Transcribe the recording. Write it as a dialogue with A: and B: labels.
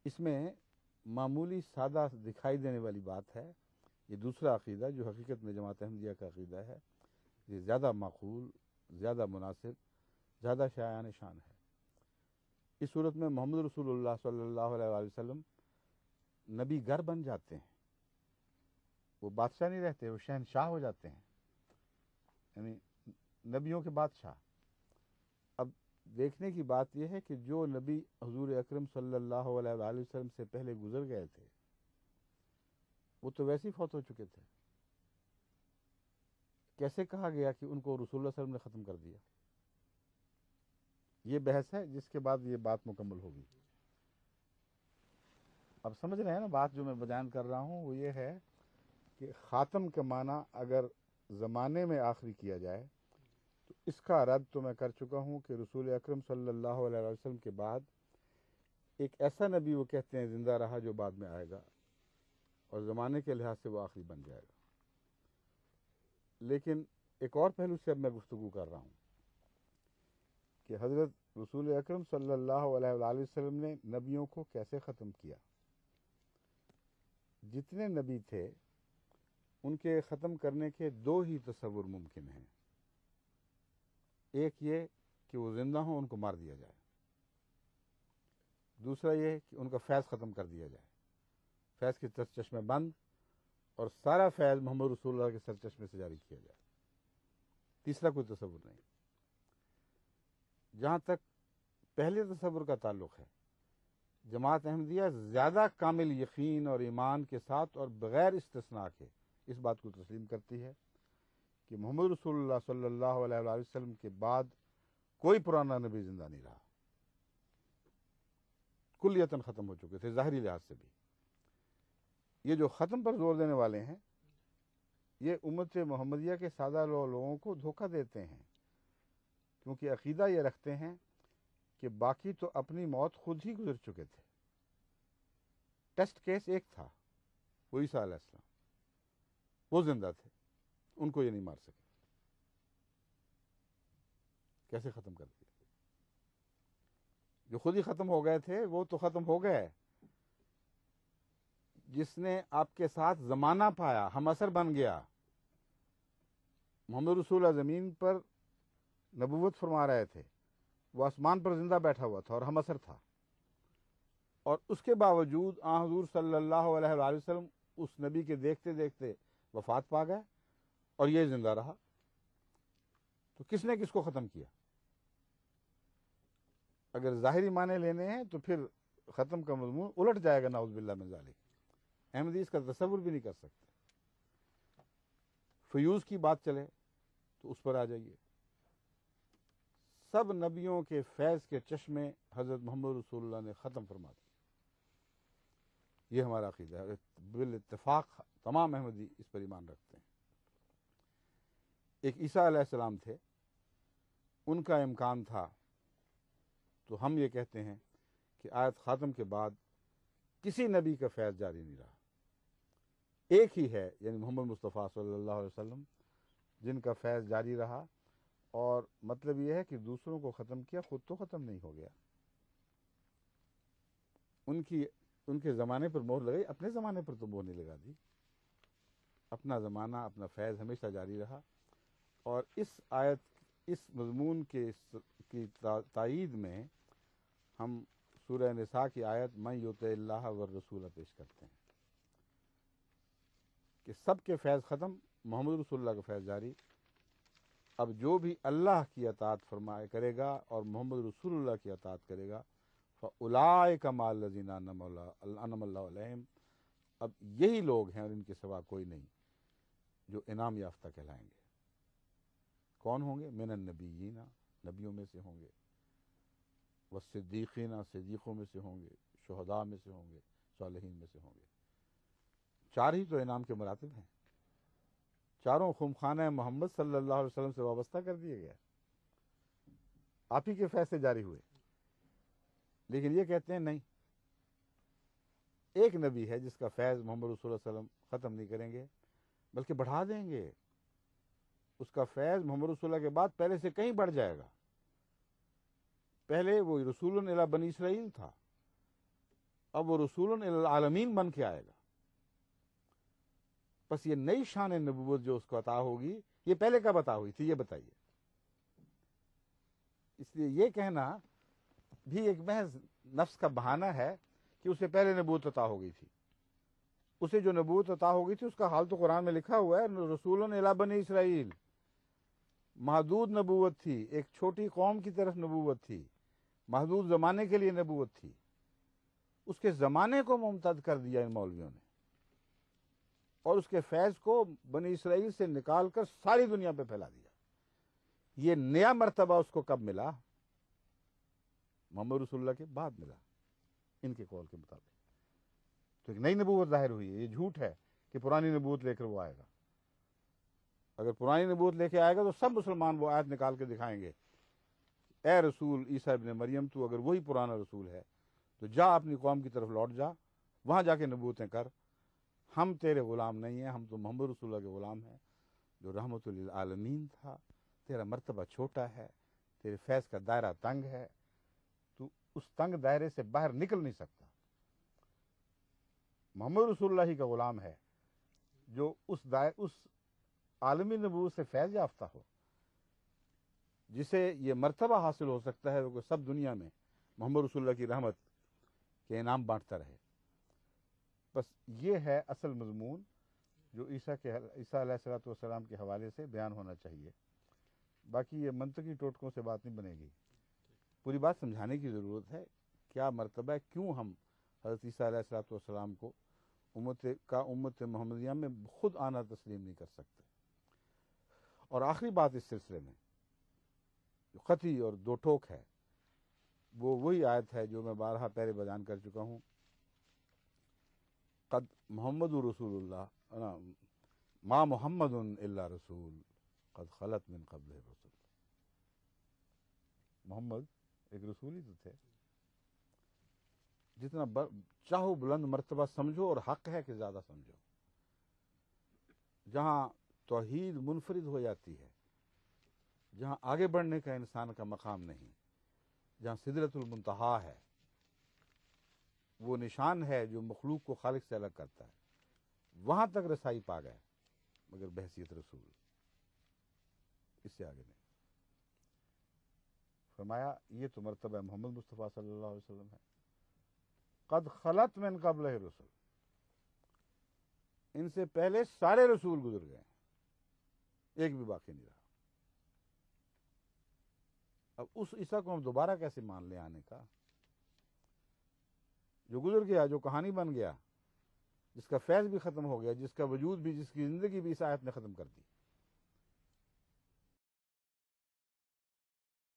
A: اس میں معمولی سادہ دکھائی دینے والی بات ہے. یہ دوسرا عقیدہ جو حقیقت میں جماعت احمدیہ کا عقیدہ ہے، یہ زیادہ معقول، زیادہ مناسب، زیادہ شایان شان ہے. اس صورت میں محمد رسول اللہ صلی اللہ علیہ وآلہ وسلم نبی گر بن جاتے ہیں. وہ بادشاہ نہیں رہتے، وہ شہنشاہ ہو جاتے ہیں، یعنی نبیوں کے بادشاہ. اب دیکھنے کی بات یہ ہے کہ جو نبی حضور اکرم صلی اللہ علیہ وآلہ وسلم سے پہلے گزر گئے تھے وہ تو ویسے ہی فوت ہو چکے تھے. کیسے کہا گیا کہ ان کو رسول اللہ صلی اللہ علیہ وسلم نے ختم کر دیا؟ یہ بحث ہے جس کے بعد یہ بات مکمل ہوگی. اب سمجھ رہے ہیں نا بات جو میں بیان کر رہا ہوں وہ یہ ہے کہ خاتم کا معنی اگر زمانے میں آخری کیا جائے تو اس کا رد تو میں کر چکا ہوں کہ رسول اکرم صلی اللہ علیہ وسلم کے بعد ایک ایسا نبی وہ کہتے ہیں زندہ رہا جو بعد میں آئے گا اور زمانے کے لحاظ سے وہ آخری بن جائے گا. لیکن ایک اور پہلو سے اب میں گفتگو کر رہا ہوں کہ حضرت رسول اکرم صلی اللہ علیہ وآلہ وسلم نے نبیوں کو کیسے ختم کیا. جتنے نبی تھے ان کے ختم کرنے کے دو ہی تصور ممکن ہیں. ایک یہ کہ وہ زندہ ہوں، ان کو مار دیا جائے. دوسرا یہ کہ ان کا فیض ختم کر دیا جائے، فیض کے چشمے بند اور سارا فیض محمد رسول اللہ کے سر چشمے سے جاری کیا جائے. تیسرا کوئی تصور نہیں. جہاں تک پہلے تصور کا تعلق ہے، جماعت احمدیہ زیادہ کامل یقین اور ایمان کے ساتھ اور بغیر استثناء کے اس بات کو تسلیم کرتی ہے کہ محمد رسول اللہ صلی اللہ علیہ وآلہ وسلم کے بعد کوئی پرانا نبی زندہ نہیں رہا. کلیتاً ختم ہو چکے تھے ظاہری لحاظ سے بھی. یہ جو ختم پر زور دینے والے ہیں یہ امت محمدیہ کے سادہ لوگوں کو دھوکہ دیتے ہیں، کیونکہ عقیدہ یہ رکھتے ہیں کہ باقی تو اپنی موت خود ہی گزر چکے تھے. ٹیسٹ کیس ایک تھا، وہ عیسیٰ علیہ السلام، وہ زندہ تھے، ان کو یہ نہیں مار سکے. کیسے ختم کر دیا؟ جو خود ہی ختم ہو گئے تھے وہ تو ختم ہو گئے. جس نے آپ کے ساتھ زمانہ پایا، ہم اثر بن گیا. محمد رسول اللہ زمین پر نبوت فرما رہے تھے، وہ آسمان پر زندہ بیٹھا ہوا تھا اور ہم اثر تھا، اور اس کے باوجود آن حضور صلی اللہ علیہ وآلہ وسلم اس نبی کے دیکھتے دیکھتے وفات پا گئے اور یہ زندہ رہا. تو کس نے کس کو ختم کیا؟ اگر ظاہری معنی لینے ہیں تو پھر ختم کا مضمون الٹ جائے گا، نعوذ باللہ من ذالک. احمدی اس کا تصور بھی نہیں کر سکتے. فیوز کی بات چلے تو اس پر آ جائیے. سب نبیوں کے فیض کے چشمے حضرت محمد رسول اللہ نے ختم فرما دیے. یہ ہمارا عقیدہ ہے. بالاتفاق تمام احمدی اس پر ایمان رکھتے ہیں. ایک عیسیٰ علیہ السلام تھے، ان کا امکان تھا، تو ہم یہ کہتے ہیں کہ آیت خاتم کے بعد کسی نبی کا فیض جاری نہیں رہا. ایک ہی ہے، یعنی محمد مصطفیٰ صلی اللہ علیہ وسلم، جن کا فیض جاری رہا. اور مطلب یہ ہے کہ دوسروں کو ختم کیا، خود تو ختم نہیں ہو گیا. ان کے زمانے پر مہر لگائی، اپنے زمانے پر تو مہر نہیں لگا دی. اپنا زمانہ، اپنا فیض ہمیشہ جاری رہا. اور اس آیت، اس مضمون کی تائید میں ہم سورہ نساء کی آیت من یطع اللہ والرسول پیش کرتے ہیں کہ سب کے فیض ختم، محمد رسول اللہ کا فیض جاری. اب جو بھی اللہ کی اطاعت فرمائے کرے گا اور محمد رسول اللہ کی اطاعت کرے گا فاولئک مع الذین انعم اللہ علیہم، اب یہی لوگ ہیں اور ان کے سوا کوئی نہیں جو انعام یافتہ کہلائیں گے. کون ہوں گے؟ من النبیین، نبیوں میں سے ہوں گے، والصدیقین، صدیقوں میں سے ہوں گے، شہداء میں سے ہوں گے، صالحین میں سے ہوں گے. چار ہی تو انعام کے مراتب ہیں. چاروں خمخانہ محمد صلی اللہ علیہ وسلم سے وابستہ کر دیے گئے، آپ ہی کے فیصلے جاری ہوئے. لیکن یہ کہتے ہیں نہیں، ایک نبی ہے جس کا فیض محمد رسول اللہ علیہ وسلم ختم نہیں کریں گے بلکہ بڑھا دیں گے. اس کا فیض محمد رسول اللہ کے بعد پہلے سے کہیں بڑھ جائے گا. پہلے وہ رسول الی بنی اسرائیل تھا، اب وہ رسول العالمین بن کے آئے گا. بس یہ نئی شان نبوت جو اس کو عطا ہوگی یہ پہلے کب عطا ہوئی تھی یہ بتائیے. اس لیے یہ کہنا بھی ایک محض نفس کا بہانہ ہے کہ اسے پہلے نبوت عطا ہو گئی تھی. اسے جو نبوت عطا ہو گئی تھی اس کا حال تو قرآن میں لکھا ہوا ہے, رسول الی بنی اسرائیل. محدود نبوت تھی, ایک چھوٹی قوم کی طرف نبوت تھی, محدود زمانے کے لیے نبوت تھی. اس کے زمانے کو ممتد کر دیا ان مولویوں نے, اور اس کے فیض کو بنی اسرائیل سے نکال کر ساری دنیا پہ پھیلا دیا. یہ نیا مرتبہ اس کو کب ملا؟ محمد رسول اللہ کے بعد ملا, ان کے قول کے مطابق. تو ایک نئی نبوت ظاہر ہوئی ہے. یہ جھوٹ ہے کہ پرانی نبوت لے کر وہ آئے گا. اگر پرانی نبوت لے کے آئے گا تو سب مسلمان وہ آیت نکال کے دکھائیں گے, اے رسول عیسیٰ ابن مریم تو اگر وہی پرانا رسول ہے تو جا اپنی قوم کی طرف لوٹ جا, وہاں جا کے نبوتیں کر. ہم تیرے غلام نہیں ہیں, ہم تو محمد رسول اللہ کے غلام ہیں جو رحمت للعالمین تھا. تیرا مرتبہ چھوٹا ہے, تیرے فیض کا دائرہ تنگ ہے, تو اس تنگ دائرے سے باہر نکل نہیں سکتا. محمد رسول اللہ ہی کا غلام ہے جو اس عالمی نبوت سے فیض یافتہ ہو, جسے یہ مرتبہ حاصل ہو سکتا ہے کہ سب دنیا میں محمد رسول اللہ کی رحمت کے انعام بانٹتا رہے. بس یہ ہے اصل مضمون جو عیسیٰ علیہ الصلوۃ والسلام کے حوالے سے بیان ہونا چاہیے. باقی یہ منطقی ٹوٹکوں سے بات نہیں بنے گی, پوری بات سمجھانے کی ضرورت ہے. کیا مرتبہ ہے, کیوں ہم حضرت عیسیٰ علیہ الصلوۃ والسلام کو امت محمدیہ میں خود آنا تسلیم نہیں کر سکتے. اور آخری بات اس سلسلے میں جو قطعی اور دو ٹوک ہے وہ وہی آیت ہے جو میں بارہا پہلے بیان کر چکا ہوں. قد محمد رسول اللہ ما محمد الا رسول قد خلت من قبل رسول. محمد ایک رسول ہی تو تھے. جتنا چاہو بلند مرتبہ سمجھو اور حق ہے کہ زیادہ سمجھو. جہاں توحید منفرد ہو جاتی ہے, جہاں آگے بڑھنے کا انسان کا مقام نہیں, جہاں سدرۃ المنتہا ہے, وہ نشان ہے جو مخلوق کو خالق سے الگ کرتا ہے, وہاں تک رسائی پا گئے مگر بحیثیت رسول, اس سے آگے نہیں. فرمایا یہ تو مرتبہ محمد مصطفیٰ صلی اللہ علیہ وسلم ہے. قد خلت من قبل رسول, ان سے پہلے سارے رسول گزر گئے, ایک بھی باقی نہیں رہا. اب اس عیسیٰ کو ہم دوبارہ کیسے مان لیں آنے کا جو گزر گیا, جو کہانی بن گیا, جس کا فیض بھی ختم ہو گیا, جس کا وجود بھی, جس کی زندگی بھی اس آیت نے ختم کر دی.